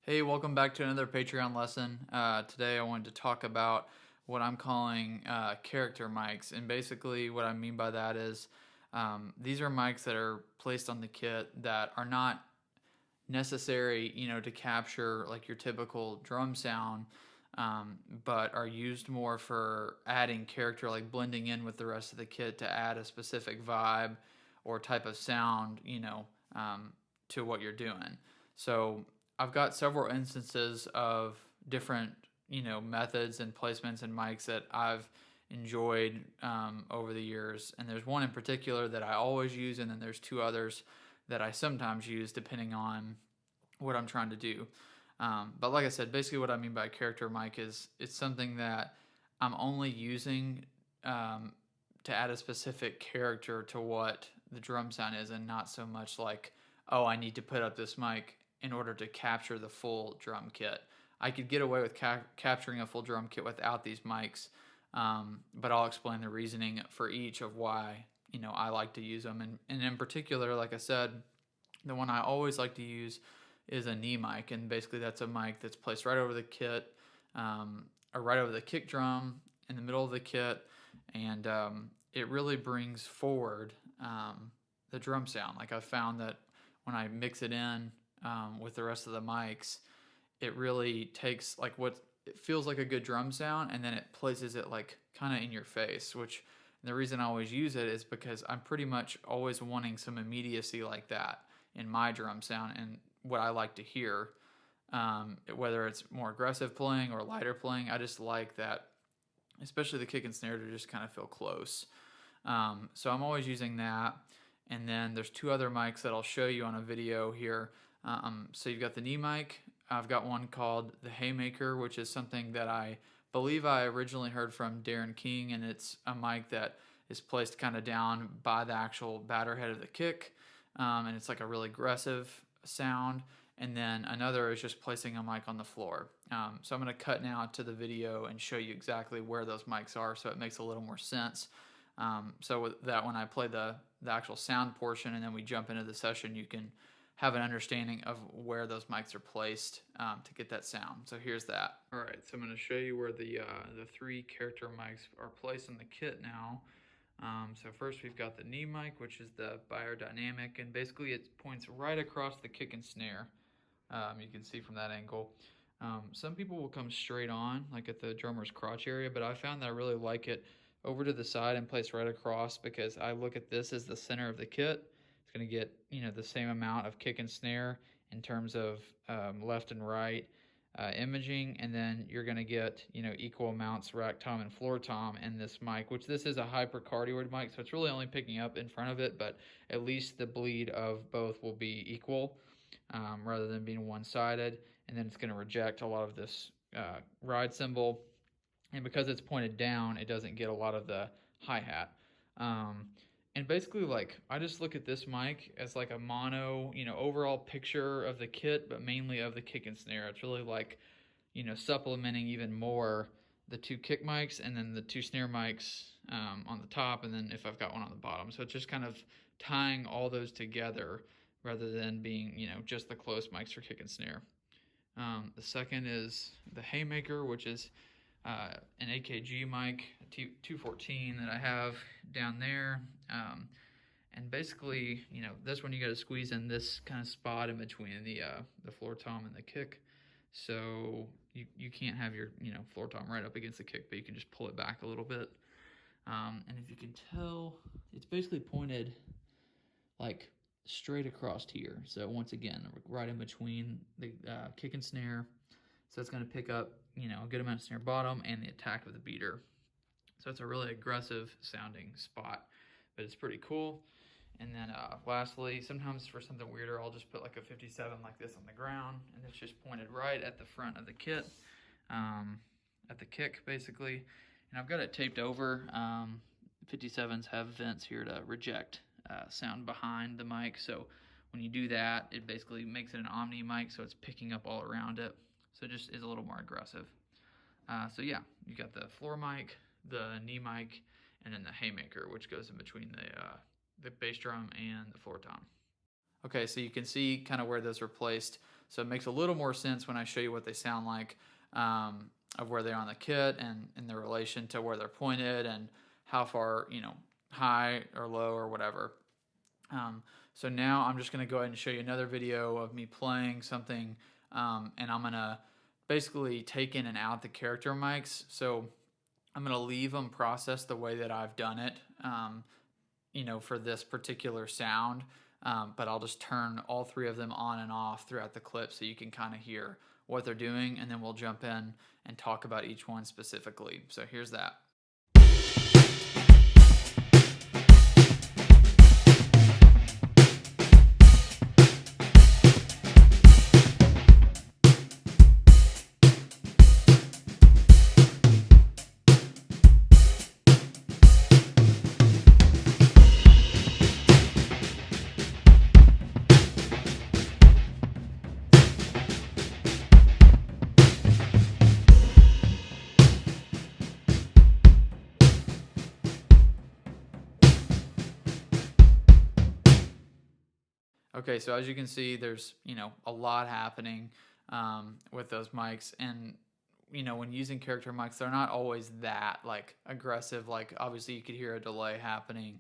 Hey, welcome back to another Patreon lesson. Today I wanted to talk about what I'm calling character mics. And basically, what I mean by that is these are mics that are placed on the kit that are not necessary, to capture like your typical drum sound, but are used more for adding character, like blending in with the rest of the kit to add a specific vibe or type of sound, to what you're doing. So I've got several instances of different, methods and placements and mics that I've enjoyed over the years. And there's one in particular that I always use, and then there's two others that I sometimes use depending on what I'm trying to do. But like I said, basically what I mean by character mic is it's something that I'm only using to add a specific character to what the drum sound is, and not so much like, oh, I need to put up this mic in order to capture the full drum kit. I could get away with capturing a full drum kit without these mics, but I'll explain the reasoning for each of why I like to use them. And in particular, like I said, the one I always like to use is a knee mic, and basically that's a mic that's placed right over the kit, or right over the kick drum in the middle of the kit, and it really brings forward the drum sound. Like I've found that when I mix it in with the rest of the mics, it really takes like what it feels like a good drum sound, and then it places it like kind of in your face. Which the reason I always use it is because I'm pretty much always wanting some immediacy like that in my drum sound and what I like to hear. Whether it's more aggressive playing or lighter playing, I just like that, especially the kick and snare, to just kind of feel close. So I'm always using that. And then there's two other mics that I'll show you on a video here. So you've got the knee mic. I've got one called the Haymaker, which is something that I believe I originally heard from Darren King, and it's a mic that is placed kind of down by the actual batter head of the kick, and it's like a really aggressive sound. And then another is just placing a mic on the floor. So I'm going to cut now to the video and show you exactly where those mics are, so it makes a little more sense. So with that, when I play the actual sound portion and then we jump into the session, you can have an understanding of where those mics are placed to get that sound. So here's that. All right, so I'm going to show you where the three character mics are placed in the kit now. So first we've got the knee mic, which is the biodynamic, and basically it points right across the kick and snare. You can see from that angle. Some people will come straight on, like at the drummer's crotch area, but I found that I really like it over to the side and placed right across, because I look at this as the center of the kit. It's going to get, the same amount of kick and snare in terms of left and right imaging, and then you're going to get, equal amounts rack tom and floor tom in this mic, which this is a hypercardioid mic, so it's really only picking up in front of it, but at least the bleed of both will be equal, rather than being one-sided, and then it's going to reject a lot of this ride cymbal, and because it's pointed down, it doesn't get a lot of the hi-hat. And basically, like, I just look at this mic as like a mono, overall picture of the kit, but mainly of the kick and snare. It's really like, supplementing even more the two kick mics and then the two snare mics on the top, and then if I've got one on the bottom. So it's just kind of tying all those together rather than being, just the close mics for kick and snare. The second is the Haymaker, which is an AKG mic, 214 that I have down there. And basically, this one you got to squeeze in this kind of spot in between the floor tom and the kick. So you can't have your floor tom right up against the kick, but you can just pull it back a little bit. And if you can tell, it's basically pointed like straight across here. So once again, right in between the kick and snare. So it's going to pick up, a good amount of snare bottom and the attack of the beater. So it's a really aggressive sounding spot, but it's pretty cool. And then lastly, sometimes for something weirder, I'll just put like a 57 like this on the ground, and it's just pointed right at the front of the kit, at the kick basically. And I've got it taped over. 57s have vents here to reject sound behind the mic. So when you do that, it basically makes it an omni mic, so it's picking up all around it. So it just is a little more aggressive. So yeah, you got the floor mic, the knee mic, and then the Haymaker, which goes in between the bass drum and the floor tom. Okay, so you can see kind of where those are placed. So it makes a little more sense when I show you what they sound like, of where they are on the kit and in their relation to where they're pointed and how far, high or low or whatever. So now I'm just going to go ahead and show you another video of me playing something, and I'm going to basically take in and out the character mics. So I'm going to leave them processed the way that I've done it, for this particular sound, but I'll just turn all three of them on and off throughout the clip so you can kind of hear what they're doing, and then we'll jump in and talk about each one specifically. So here's that. Okay, so as you can see, there's a lot happening with those mics, and when using character mics, they're not always that like aggressive. Like obviously, you could hear a delay happening,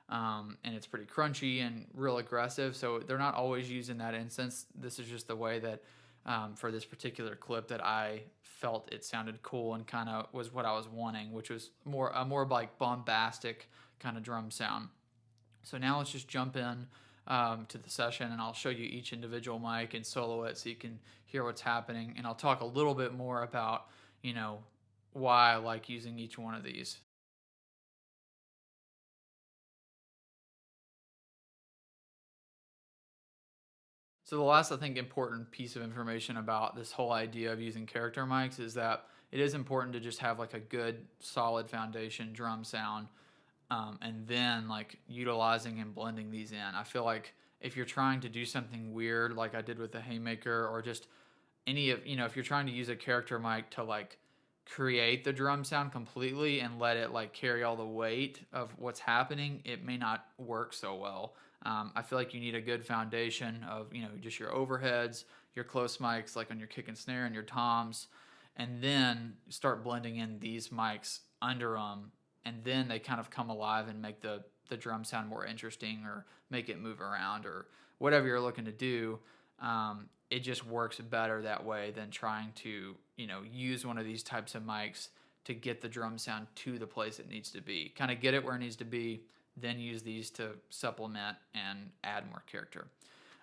and it's pretty crunchy and real aggressive. So they're not always used in that instance. This is just the way that for this particular clip that I felt it sounded cool and kind of was what I was wanting, which was more like bombastic kind of drum sound. So now let's just jump in to the session, and I'll show you each individual mic and solo it so you can hear what's happening. And I'll talk a little bit more about, why I like using each one of these. So the last, I think, important piece of information about this whole idea of using character mics is that it is important to just have like a good, solid foundation drum sound, and then like utilizing and blending these in. I feel like if you're trying to do something weird, like I did with the Haymaker, or just any of, if you're trying to use a character mic to like create the drum sound completely and let it like carry all the weight of what's happening, it may not work so well. I feel like you need a good foundation of, just your overheads, your close mics, like on your kick and snare and your toms, and then start blending in these mics under them, and then they kind of come alive and make the drum sound more interesting or make it move around or whatever you're looking to do. It just works better that way than trying to use one of these types of mics to get the drum sound to the place it needs to be. Kind of get it where it needs to be, then use these to supplement and add more character.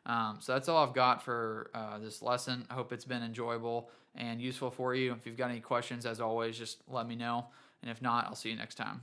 So that's all I've got for this lesson. I hope it's been enjoyable and useful for you. If you've got any questions, as always, just let me know. And if not, I'll see you next time.